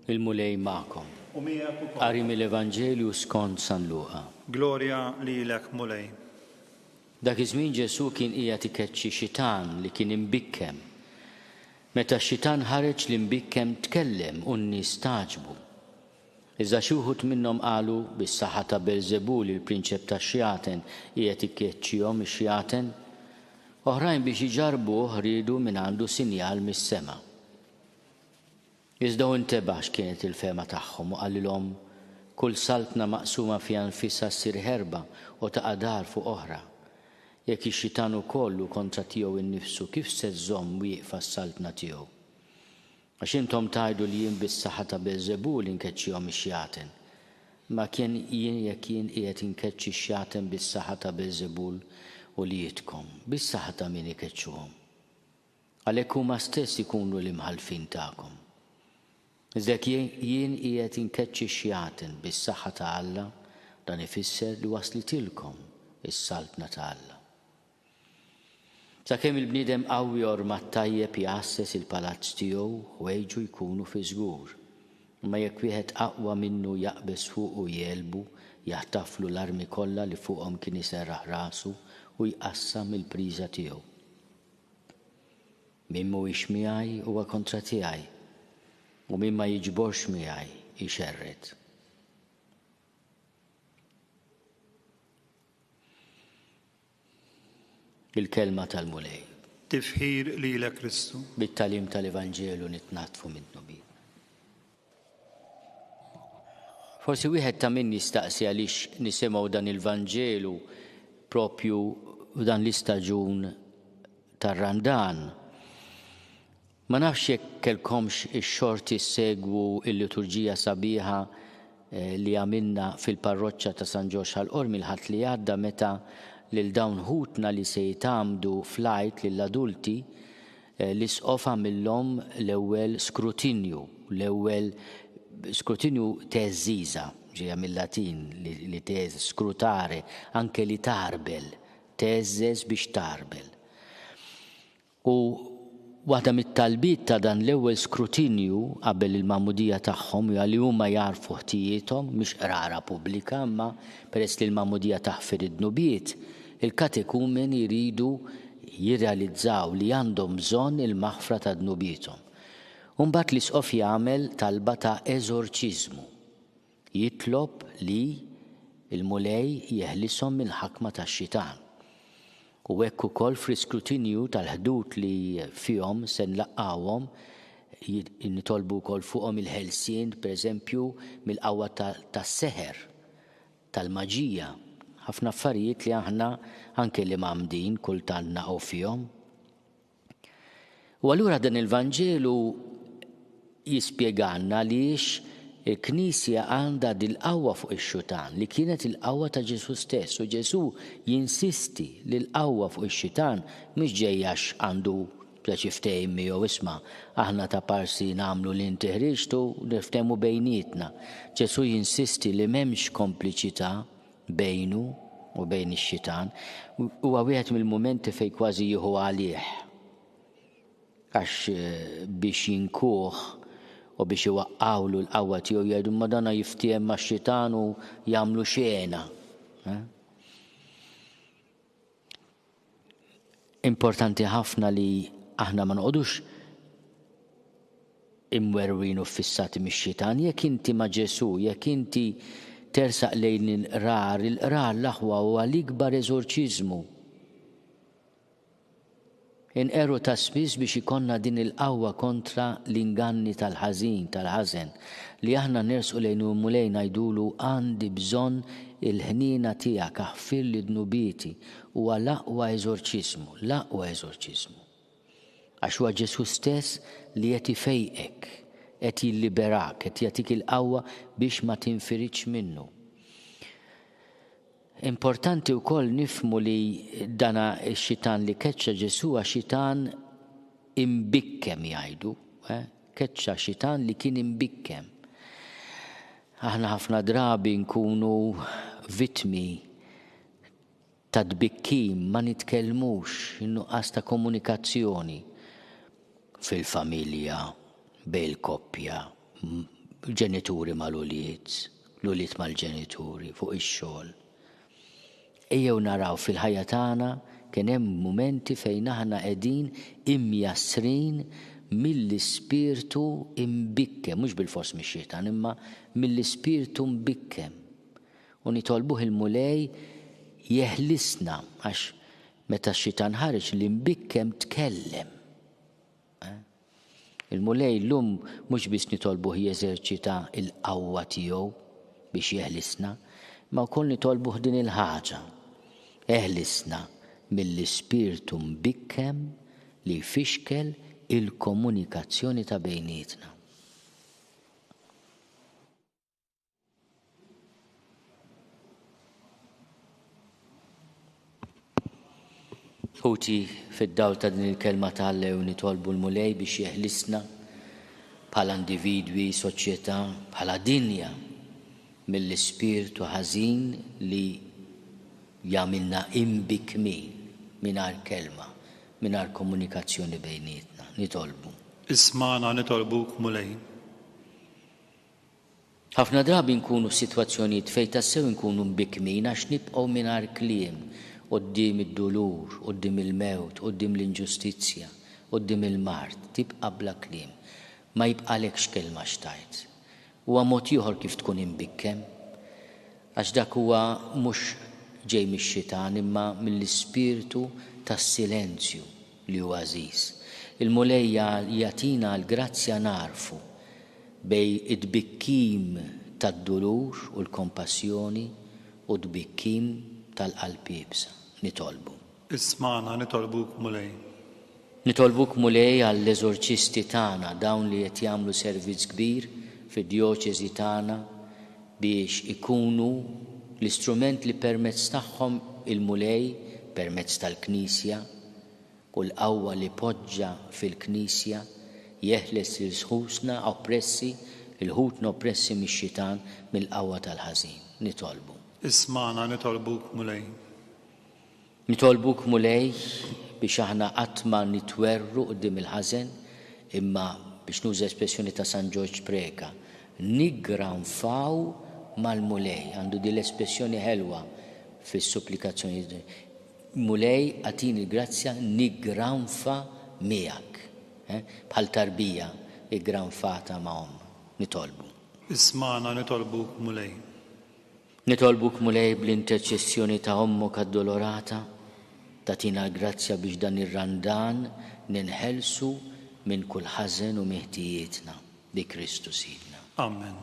Il-mulej ma'kom. Qari mill-Evanġelju skont San Luqa. Gloria lilek mulej. Dak iż-żmien Ġesu kien qiegħed ikeċċi xitan li kien imbikkem. Meta x-xitan ħareġ li imbikkem tkellem u n-nies staġbu. Iżda xi wħud minnhom qalu bis-saħħa ta' Belżebul il-prinċep tax-xjaten qiegħed ikeċċihom ix-xjaten, oħrajn biex iġarbuh riedu minn għandu sinjal mis-sema. Iżda intebaħ x'kienet il-fema tagħhom u qalilhom kull saltna maqsuma fiha nfisha ssir ħerba u taqa' dar fuq oħra. Jekk ix-xitan ukoll kontra tiegħu innifsu kif se żomm wieqfa s-saltna tiegħu. Għax intom tgħidu li jien bis-saħħa ta' Belżebul inkeċċihom ix-xjaten. Ma kien jien jekk jien qiegħed inkeċċi x-xjaten bis-saħħa ta' Belżebul u li jitkom bis-saħħa ta' min ikeċċuhom. Għalhekk huma stess ikunu l-imħalfin tagħkom. Iżda jien qiegħed inkeċċi x-xjaten bis-saħħa ta' Alla, dan ifisser li waslitilkom is-saltna ta' Alla. Sakemm il-bniedem qawwi ormat tajjeb jassess il-palazz tiegħu ħwejġu jkunu fi żgur. Imma jekk wieħed aqwa minnu jaqbes fuq u jelbu, jaħtaflu l-armi kollha li fuqhom kien iserraħ rasu u jqassam il-priża tiegħu. Min mhuwiex miegħi huwa kontra tiegħi u min ma jiġborx miegħi ixerred. Il-kelma tal-mulej. Tifħir lilek Kristu. Bit-talim tal-Evanġelu nitnatfu minnu bi. Forsi wieħed ta' min jistaqsi għaliex nisimgħu dan il-Vanġelu propju f'dan l-istaġun tar-Randan. Ma nafx jekk kellkomx ix-xorti segwu il-liturġija sabiħa li għamilna fil-parroċċa ta' San Ġorġ għall-Qormi l-ħadd li għadda meta lil dawn ħutna li se jitgħamdu flajt lill-adulti li sqof għamilhom l-ewwel skrutinju teżżiża ġejja mill-Latin li też skrutare, anke li tarbel, teżżeż biex tarbel. U waħda mit-talbiet ta' dan l-ewwel skrutinju qabel il-magħmudija tagħhom hija li huma jarfu ħtijietom mhix qrara pubblika, imma peress li l-magħmudija taħfir id-dnubiet, il-katekumen jridu jirrealizzaw li għandhom bżonn il-maħfra ta' dnubietom. U mbagħad l-isqof jagħmel talba ta' eżorċiżmu. Jitlob li l-mulej jeħlishom mill-ħakma tax-xitan. U hekk ukoll fl-iskrutinju tal-ħdud li fihom se nlaqqawhom nitolbu wkoll fuqhom il-ħelsien, pereżempju mill-qawwa tas-seħer, tal-maġija, ħafna affarijiet li aħna anke li m'għamdin kultant naqgħu fihom. U allura dan il-Vanġelu jispjegalna għaliex il-Knisja għandha dil-qawwa fuq ix-xitan li kienet il-qawwa ta' Ġesu stess, u Ġesu jinsisti li l-qawwa fuq ix-xitan mhix ġejjax għandu biex jiftehim miegħu isma' aħna ta' parsi nagħmlu li inti ħriġtu niftehmu bejnietna. Ġesu jinsisti li m'hemmx kompliċità bejnu u bejn ix-xitan, huwa wieħed mill-mumenti fejn kważi jieħu għalih għax biex jinkuh u biex iwaqqawlu l-qawwa tiegħu jgħidu ma dana jiftiem max-xitan u jagħmlu xena. Importanti ħafna li aħna ma noqogħdux imwerwin u fissati mix-xitan. Jekk inti ma' Ġesu, jekk inti tersaq lejn il-qrar l-aħwa huwa l-ikbar eżorċiżmu. Inqeru ta' spiss biex ikonna din il-qawwa kontra l-inganni tal-ħażen li aħna nersqu lejn mulej ngħidulu għandi bżonn il-ħniena tiegħek aħfir li dnubieti huwa l-aqwa eżorċiżmu. Għax huwa Ġesu stess li qed ifejqek, qed jilliberak, qed jagħtik il-qawwa biex ma tinfiritx minnu. Importanti wkoll nifhmu li dana x-xitan li keċċa Ġesu xitan imbikkem jgħidu, keċċa xitan li kien imbikkem. Aħna ħafna drabi nkunu vittmi ta' tbikkim, ma nitkellmux, innuqqas ta' komunikazzjoni fil-familja, bejn il-koppja, ġenituri mal-uliet, l-uliet mal-ġenituri fuq ix-xogħol. Ejjew naraw fil-ħajja tagħna kien hemm mumenti fejn aħna qegħdin imjassrin mill-ispirtu imbikkem, mhux bil-fors mix-xietan, imma mill-ispirtu mbikkem. U nitolbuh il-mulej jeħlisna għax meta x-xitan ħareġ li mbikkem tkellem. Il-mulej llum mhux biss nitolbuh jeżerċita l-qawwa tiegħu biex jeħlisna, ma wkoll nitolbuh din il-ħaġa. Eħlisna mill-ispirtu mbikkem li jfixkel il-komunikazzjoni ta' bejnietna. Ħuti fid-dawl ta' din il-kelma tal-lew nitolbu l-mulej biex jeħlisna bħala individwi, soċjetà, bħala dinja mill-ispirtu ħażin li jagħmilna imbikmin mingħajr kelma, mingħajr komunikazzjoni bejnietna. Nitolbu. Isma'na nitolbuk mulej. Ħafna drabi nkunu f'sitwazzjonijiet fejn tassew nkunu mbikmin għax nibqgħu mingħajr kliem qudiem id-dulur, qudiem il-mewt, qudiem l-inġustizzja, qudiem il-mart, tibqa' bla kliem. Ma jibqalekx kelma xtajt. Huwa mod ieħor kif tkun imbikkem, għax dak huwa mhux ġej mix-xitan imma mill-ispirtu tas-silenzju li huwa għażiż. Il-mulej jagħtina l-grazzja narfu bej id-bikkim tad-dulur u l-kompassjoni u d-bikkim tal-qalb jibsa. Nitolbu. Isma'na nitolbuk mulej. Nitolbuk mulej għall-eżorċisti tagħna dawn li qed jagħmlu servizz kbir fid-djoċeżi tagħna biex ikunu l-istrument li permezz tagħhom il-mulej permezz tal-Knisja u l-qawwa li poġġa fil-Knisja jeħles il-ħutna oppressi, il-ħutna oppressi mix-xitan mill-qawwa tal-ħażin. Nitolbu. Isma'na nitolbuk mulej. Nitolbuk mulej biex aħna qatt ma nitwerru quddiem il-ħażen imma biex nuża espressjoni ta' San George Preka, niggranfaw mal-mulej. Għandu din l-espressjoni ħelwa fis-supplikazzjoni. Mulej għatini l-grazzja niggranfa miegħek. Bħal tarbija iggranfata ma' nitolbu. Isma'na nitolbuk mulej. Nitolbuk mulej bl-interċessjoni ta' ommok addolorata, tatina l-grazzja biex dan ir-randan ninħelsu minn kull ħażen u meħtijietna bi Kristu Sidna. Amen.